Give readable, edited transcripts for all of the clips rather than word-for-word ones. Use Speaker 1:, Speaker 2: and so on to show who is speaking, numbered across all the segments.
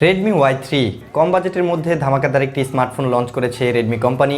Speaker 1: Redmi Y3 কম বাজেটের মধ্যে ধামাকাদার একটি স্মার্টফোন লঞ্চ করেছে রেডমি কোম্পানি।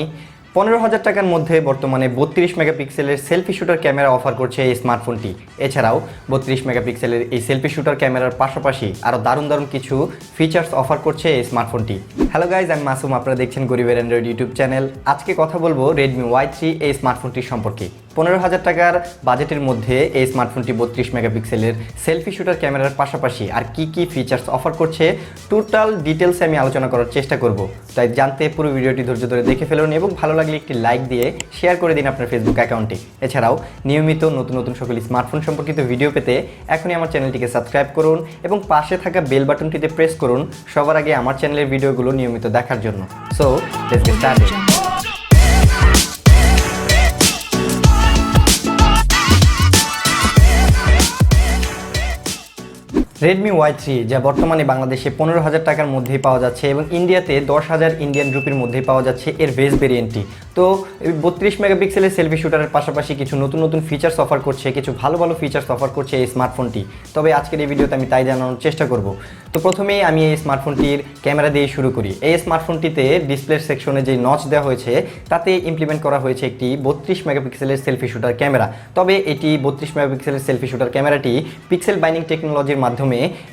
Speaker 1: 15,000 টাকার মধ্যে বর্তমানে 32 মেগাপিক্সেলের সেলফি শুটার ক্যামেরা অফার করছে এই স্মার্টফোনটি। এছাড়াও 32 মেগাপিক্সেলের এই সেলফি শুটার ক্যামেরার পাশাপাশি আরও দারুণ দারুণ কিছু ফিচার্স অফার করছে এই স্মার্টফোনটি। হ্যালো গাইজ, আমি মাসুম, আপনারা দেখছেন গরিবের অ্যান্ড্রয়েড ইউটিউব চ্যানেল। আজকে কথা বলবো রেডমি Y3 এই স্মার্টফোনটির সম্পর্কে। 15,000 টাকার বাজেটের মধ্যে এই স্মার্টফোনটি 32 মেগাপিক্সেলের সেলফি শুটার ক্যামেরার পাশাপাশি আর কি ফিচার্স অফার করছে টোটাল ডিটেলসে আমি আলোচনা করার চেষ্টা করব। তাই জানতে পুরো ভিডিওটি ধৈর্য ধরে দেখে ফেলুন এবং ভালো লাগলে একটি লাইক দিয়ে শেয়ার করে দিন আপনার ফেসবুক অ্যাকাউন্টে। এছাড়াও নিয়মিত নতুন সকল স্মার্টফোন সম্পর্কিত ভিডিও পেতে এখনই আমার চ্যানেলটিকে সাবস্ক্রাইব করুন এবং পাশে থাকা বেল বাটনটিতে প্রেস করুন সবার আগে আমার চ্যানেলের ভিডিওগুলো নিয়মিত দেখার জন্য। So let's get started. Redmi Y3 যা বর্তমানে বাংলাদেশে 15,000 টাকার মধ্যেই পাওয়া যাচ্ছে এবং ইন্ডিয়াতে 10,000 ইন্ডিয়ান রুপির মধ্যেই পাওয়া যাচ্ছে এর বেস ভেরিয়েন্টটি। তো 32 মেগাপিক্সেলের সেলফি শুটারের পাশাপাশি কিছু নতুন ফিচার্স অফার করছে, কিছু ভালো ফিচার্স অফার করছে এই স্মার্টফোনটি। তবে আজকের এই ভিডিওতে আমি তাই জানানোর চেষ্টা করব। তো প্রথমেই আমি এই স্মার্টফোনটির ক্যামেরা দিয়ে শুরু করি। এই স্মার্টফোনটিতে ডিসপ্লে সেকশনে যে নচ দেওয়া হয়েছে তাতে ইমপ্লিমেন্ট করা হয়েছে একটি 32 মেগাপিক্সেলের সেলফি শুটার ক্যামেরা। তবে এটি 32 মেগাপিক্সেলের সেলফি শুটার ক্যামেরাটি পিক্সেল বাইন্ডিং টেকনোলজির মাধ্যমে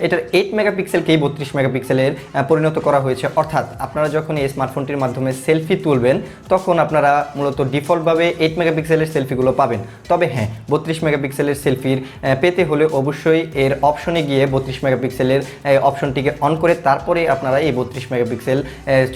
Speaker 1: এটার 8 মেগাপিক্সেলকেই 32 মেগাপিক্সেলের পরিণত করা হয়েছে। অর্থাৎ আপনারা যখন এই স্মার্টফোনটির মাধ্যমে সেলফি তুলবেন তখন আপনারা মূলত ডিফল্টভাবে 8 মেগাপিক্সেলের সেলফিগুলো পাবেন। তবে হ্যাঁ, 32 মেগাপিক্সেলের সেলফির পেতে হলে অবশ্যই এর অপশনে গিয়ে 32 মেগাপিক্সেলের অপশনটিকে অন করে তারপরে আপনারা এই 32 মেগাপিক্সেল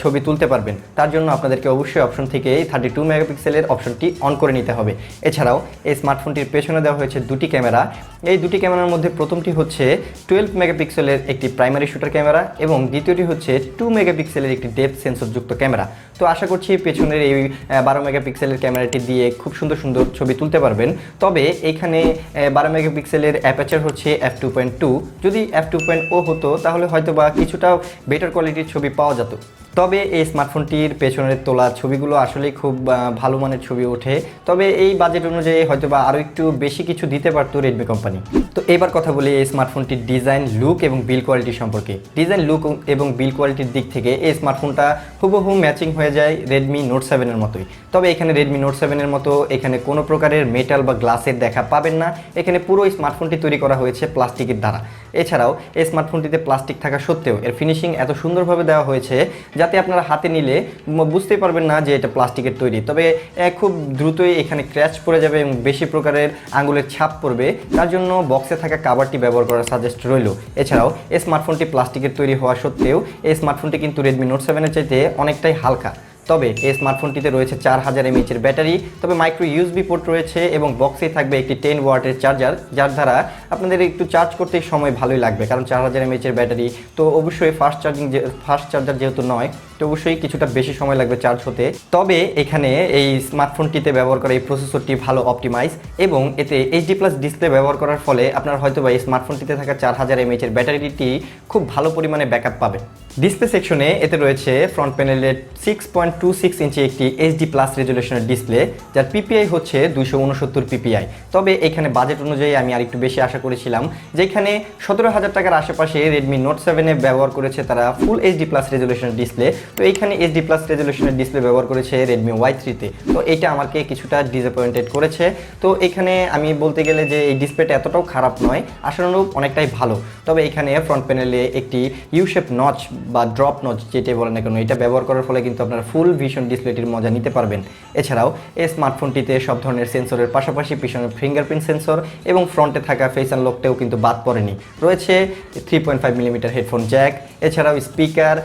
Speaker 1: ছবি তুলতে পারবেন। তার জন্য আপনাদেরকে অবশ্যই অপশন থেকে 32 মেগাপিক্সেলের অপশনটি অন করে নিতে হবে। এছাড়াও এই স্মার্টফোনটির পেছনে দেওয়া হয়েছে দুটি ক্যামেরা। এই দুটি ক্যামেরার মধ্যে প্রথমটি হচ্ছে 12 মেগাপিক্সেলের একটি প্রাইমারি শুটার ক্যামেরা এবং দ্বিতীয়টি হচ্ছে 2 মেগাপিক্সেলের একটি ডেপথ সেন্সরযুক্ত ক্যামেরা। তো আশা করছি পেছনের এই 12 মেগাপিক্সেলের ক্যামেরাটি দিয়ে খুব সুন্দর ছবি তুলতে পারবেন। তবে এখানে 12 মেগাপিক্সেলের অ্যাপারচার হচ্ছে f2.2। যদি f2.0 হতো তাহলে হয়তো বা কিছুটা বেটার কোয়ালিটির ছবি পাওয়া যেত। তবে এই স্মার্টফোনটির পেছনের তোলা ছবিগুলো আসলেই খুব ভালো মানের ছবি ওঠে। তবে এই বাজেট অনুযায়ী হয়তো বা আরও একটু বেশি কিছু দিতে পারতো রেডমি কোম্পানি। তো এবার কথা বলি এই স্মার্টফোনটির ডিজাইন, লুক এবং বিল্ড কোয়ালিটি সম্পর্কে। ডিজাইন, লুক এবং বিল্ড কোয়ালিটির দিক থেকে এই স্মার্টফোনটা হুবহু ম্যাচিং হয়ে যায় রেডমি নোট 7-এর মতোই। তবে এখানে রেডমি নোট 7-এর মতো এখানে কোনো প্রকারের মেটাল বা গ্লাসের দেখা পাবেন না। এখানে পুরো স্মার্টফোনটি তৈরি করা হয়েছে প্লাস্টিকের দ্বারা। এছাড়াও এই স্মার্টফোনটিতে প্লাস্টিক থাকা সত্ত্বেও এর ফিনিশিং এত সুন্দরভাবে দেওয়া হয়েছে যাতে আপনারা হাতে নিলে বুঝতেই পারবেন না যে এটা প্লাস্টিকের তৈরি। তবে খুব দ্রুতই এখানে ক্র্যাচ পড়ে যাবে এবং বেশি প্রকারের আঙুলের ছাপ পড়বে। তার জন্য বক্সে থাকা কাভারটি ব্যবহার করার সাজেস্ট রইল। এছাড়াও এই স্মার্টফোনটি প্লাস্টিকের তৈরি হওয়া সত্ত্বেও এই স্মার্টফোনটি কিন্তু রেডমি নোট 7-এর চাইতে অনেকটাই হালকা। তবে এই স্মার্টফোনটিতে রয়েছে 4000 mAh-এর ব্যাটারি। তবে মাইক্রো ইউএসবি পোর্ট রয়েছে এবং বক্সেই থাকবে একটি 10 ওয়াটের চার্জার, যার দ্বারা আপনাদের একটু চার্জ করতে সময় ভালোই লাগবে। কারণ 4000 mAh-এর ব্যাটারি তো অবশ্যই ফাস্ট চার্জার যেহেতু নয়, তো অবশ্যই কিছুটা বেশি সময় লাগবে চার্জ হতে। তবে এখানে এই স্মার্টফোনটিতে ব্যবহার করা এই প্রসেসরটি ভালো অপটিমাইজ এবং এতে HD+ ডিসপ্লে ব্যবহার করার ফলে আপনার হয়তো বা এই স্মার্টফোনটিতে থাকা 4000 mAh-এর ব্যাটারিটি খুব ভালো পরিমাণে ব্যাকআপ পাবে। ডিসপ্লে সেকশনে এতে রয়েছে ফ্রন্ট প্যানেলের 6.26 ইঞ্চি একটি HD+ রেজলিউশনের ডিসপ্লে, যার PPI হচ্ছে 269 PPI। তবে এখানে বাজেট অনুযায়ী আমি আরেকটু বেশি আশা করেছিলাম, যেখানে 17,000 টাকার আশেপাশে রেডমি নোট 7-এ ব্যবহার করেছে তারা ফুল HD+ রেজলিউশনের ডিসপ্লে। তো এইখানে HD+ রেজলিউশনের ডিসপ্লে ব্যবহার করেছে রেডমি Y3-তে। তো এটা আমাকে কিছুটা ডিসঅ্যাপয়েন্টেড করেছে। তো এখানে আমি বলতে গেলে যে এই ডিসপ্লেটা এতটাও খারাপ নয়, আশানুরূপ অনেকটাই ভালো। তবে এখানে ফ্রন্ট প্যানেলে একটি ইউ-শেপ নচ বা ড্রপ নচ যেটাই বলেন না কেন, এটা ব্যবহার করার ফলে কিন্তু আপনারা ফুল ভিশন ডিসপ্লেটির মজা নিতে পারবেন। এছাড়াও এই স্মার্টফোনটিতে সব ধরনের সেন্সরের পাশাপাশি পিছনে ফিঙ্গারপ্রিন্ট সেন্সর এবং ফ্রন্টে থাকা ফেস আনলকটাও কিন্তু বাদ পড়েনি। রয়েছে 3.5 মিলিমিটার হেডফোন জ্যাক, এছাড়াও স্পিকার,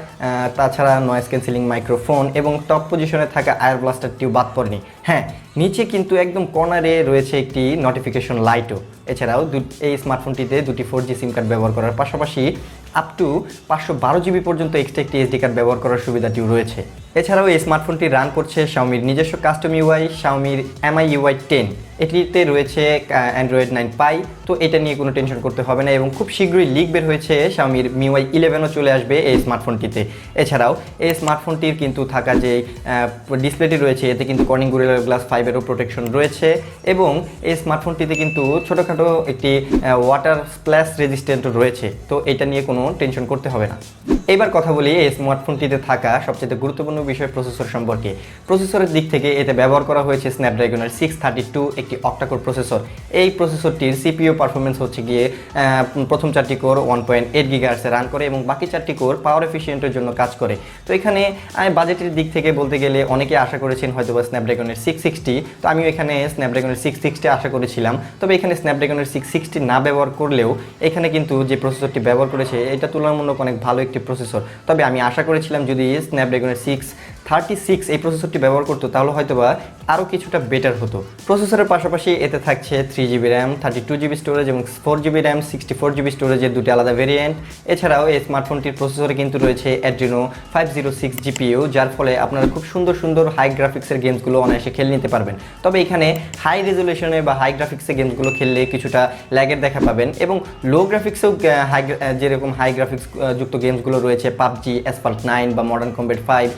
Speaker 1: তাছাড়া নয়েজ ক্যান্সেলিং মাইক্রোফোন এবং টপ পজিশনে থাকা আয়ার ব্লাস্টারটিও বাদ পড়েনি। হ্যাঁ, নিচে কিন্তু একদম কর্নারে রয়েছে একটি নোটিফিকেশন লাইটও। এছাড়াও এই স্মার্টফোনটিতে দুটি 4G সিম কার্ড ব্যবহার করার পাশাপাশি আপ টু 512 GB পর্যন্ত এক্সট্রা একটি SD কার্ড ব্যবহার করার সুবিধাটিও রয়েছে। এছাড়াও এই স্মার্টফোনটি রান করছে Xiaomiর নিজস্ব কাস্টম UI, Xiaomiর MI UI 10। এটিতে রয়েছে অ্যান্ড্রয়েড 9 পাই, তো এটা নিয়ে কোনো টেনশন করতে হবে না এবং খুব শীঘ্রই লিক বের হয়েছে Xiaomi MIUI 11ও চলে আসবে এই স্মার্টফোনটিতে। এছাড়াও এই স্মার্টফোনটির কিন্তু থাকা যে ডিসপ্লেটি রয়েছে এতে কিন্তু কর্নিং গরিলা গ্লাস 5-এরও প্রোটেকশন রয়েছে এবং এই স্মার্টফোনটিতে কিন্তু ছোটোখাটো একটি ওয়াটার স্প্ল্যাশ রেজিস্ট্যান্ট রয়েছে, তো এটা নিয়ে কোনো টেনশন করতে হবে না। এবার কথা বলি এই স্মার্টফোনটিতে থাকা সবচেয়ে গুরুত্বপূর্ণ বিষয় প্রসেসর সম্পর্কে। প্রসেসরের দিক থেকে এতে ব্যবহার করা হয়েছে স্ন্যাপড্রাগনের 632 একটি অক্টাকোর প্রসেসর। এই প্রসেসরটির সিপিইউ পারফরমেন্স হচ্ছে গিয়ে প্রথম 4টি কোর 1.8 গিগাহার্টসে রান করে এবং বাকি 4টি কোর পাওয়ার এফিসিয়েন্টের জন্য কাজ করে। তো এখানে বাজেটের দিক থেকে বলতে গেলে অনেকে আশা করেছেন হয়তো বা স্ন্যাপড্রাগনের 660, তো আমিও এখানে স্ন্যাপড্রাগনের 660 আশা করেছিলাম। তবে এখানে স্ন্যাপড্রাগনের 660 না ব্যবহার করলেও এখানে কিন্তু যে প্রসেসরটি ব্যবহার করেছে এটা তুলনামূলক অনেক ভালো একটি প্রসেসর। তবে আমি আশা করেছিলাম যদি স্ন্যাপড্রাগনের 636 এই প্রসেসরটি ব্যবহার করতো তাহলে হয়তোবা আরও কিছুটা বেটার হতো। প্রসেসরের পাশাপাশি এতে থাকছে 3GB র্যাম, 32GB স্টোরেজ এবং 4GB র্যাম, 64GB স্টোরেজের দুটি আলাদা ভেরিয়েন্ট। এছাড়াও এই স্মার্টফোনটির প্রসেসরে কিন্তু রয়েছে Adreno 506 GPU, যার ফলে আপনারা খুব সুন্দর সুন্দর হাই গ্রাফিক্সের গেমসগুলো অনায়াসে খেলে নিতে পারবেন। তবে এখানে হাই রেজুলেশনে বা হাই গ্রাফিক্সের গেমসগুলো খেললে কিছুটা ল্যাগের দেখা পাবেন এবং লো গ্রাফিক্সেও যেরকম হাই গ্রাফিক্স যুক্ত গেমসগুলো রয়েছে পাবজি, অ্যাসফল্ট 9 বা মডার্ন কম্ব্যাট 5,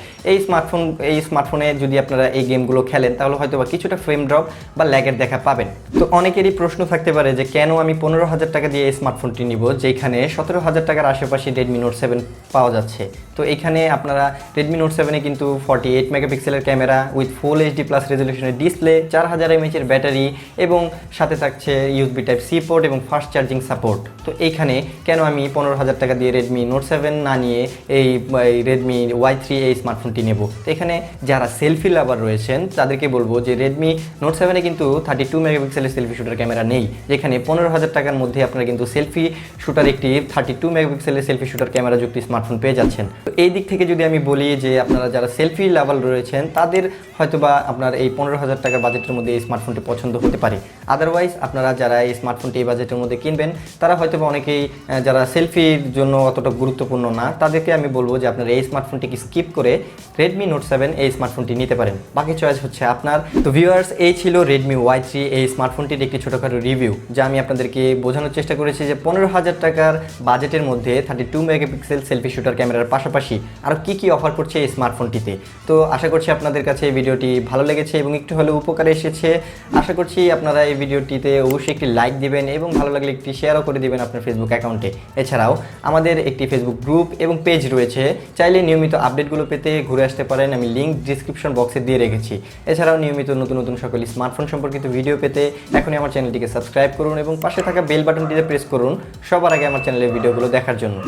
Speaker 1: এই স্মার্টফোনে যদি আপনারা এই গেমগুলো খেলেন তাহলে হয়তো বা কিছুটা ফ্রেম ড্রপ বা ল্যাগের দেখা পাবেন। তো অনেকেরই প্রশ্ন থাকতে পারে যে কেন আমি 15,000 টাকা দিয়ে এই স্মার্টফোনটি নিব যেখানে 17,000 টাকার আশেপাশে Redmi Note 7 পাওয়া যাচ্ছে। তো এখানে আপনারা Redmi Note 7-এ কিন্তু 48 মেগাপিক্সেলের camera with full HD plus রেজলিউশনের ডিসপ্লে, 4000 mAh-এর ব্যাটারি এবং সাথে থাকছে USB Type-C পোর্ট এবং ফাস্ট চার্জিং সাপোর্ট। তো এইখানে কেন আমি 15,000 টাকা দিয়ে Redmi Note 7 না নিয়ে এই Redmi Y3 এই স্মার্টফোনটি নেব? তো এখানে যারা সেলফি লাভার রয়েছেন তাদেরকে বলবো যে Redmi Note 7-এ কিন্তু 32 মেগাপিক্সেলের সেলফি শুটার ক্যামেরা নেই, যেখানে 15,000 টাকার মধ্যে আপনারা কিন্তু সেলফি শুটার একটি 32 মেগাপিক্সেলের সেলফি শুটার ক্যামেরা যুক্ত স্মার্টফোন পেয়ে যাচ্ছেন। তো এই দিক থেকে যদি আমি বলি যে আপনারা যারা সেলফি লাভার রয়েছেন তাদের হয়তোবা আপনার এই 15,000 টাকার বাজেটের মধ্যে এই স্মার্টফোনটি পছন্দ হতে পারে। আদারওয়াইজ আপনারা যারা এই স্মার্টফোনটি এই বাজেটের মধ্যে কিনবেন তারা হয়তোবা অনেকেই যারা সেলফির জন্য অতটা গুরুত্বপূর্ণ না, তাদেরকে আমি বলবো যে আপনারা এই স্মার্টফোনটিকে স্কিপ করে Redmi Note 7 এই স্মার্টফোনটি নিতে পারেন। বাকি চয়েস হচ্ছে আপনার। তো ভিউয়ার্স, এই ছিল Redmi Y3 এই স্মার্টফোনটির একটি ছোটোখাটো রিভিউ যা আমি আপনাদেরকে বোঝানোর চেষ্টা করেছি যে 15,000 টাকার বাজেটের মধ্যে 32 মেগাপিক্সেল সেলফি শুটার ক্যামেরার পাশাপাশি আরও কী অফার করছে এই স্মার্টফোনটিতে। তো আশা করছি আপনাদের কাছে এই ভিডিওটি ভালো লেগেছে এবং একটু হলেও উপকারে এসেছে। আশা করছি আপনারা এই ভিডিওটিতে অবশ্যই একটি লাইক দিবেন এবং ভালো লাগলে একটি শেয়ারও করে দিবেন আপনার ফেসবুক অ্যাকাউন্টে। এছাড়াও আমাদের একটি ফেসবুক গ্রুপ এবং পেজ রয়েছে, চাইলে নিয়মিত আপডেটগুলো পেতে ঘুরে আসতে পারেন, আমি লিঙ্ক ডিসক্রিপশন বক্সে দিয়ে রেখেছি। এছাড়াও নিয়মিত নতুন নতুন সকল স্মার্টফোন সম্পর্কিত ভিডিও পেতে এখনই আমার চ্যানেলটিকে সাবস্ক্রাইব করুন এবং পাশে থাকা বেল বাটনটিতে প্রেস করুন সবার আগে আমার চ্যানেলের ভিডিওগুলো দেখার জন্য।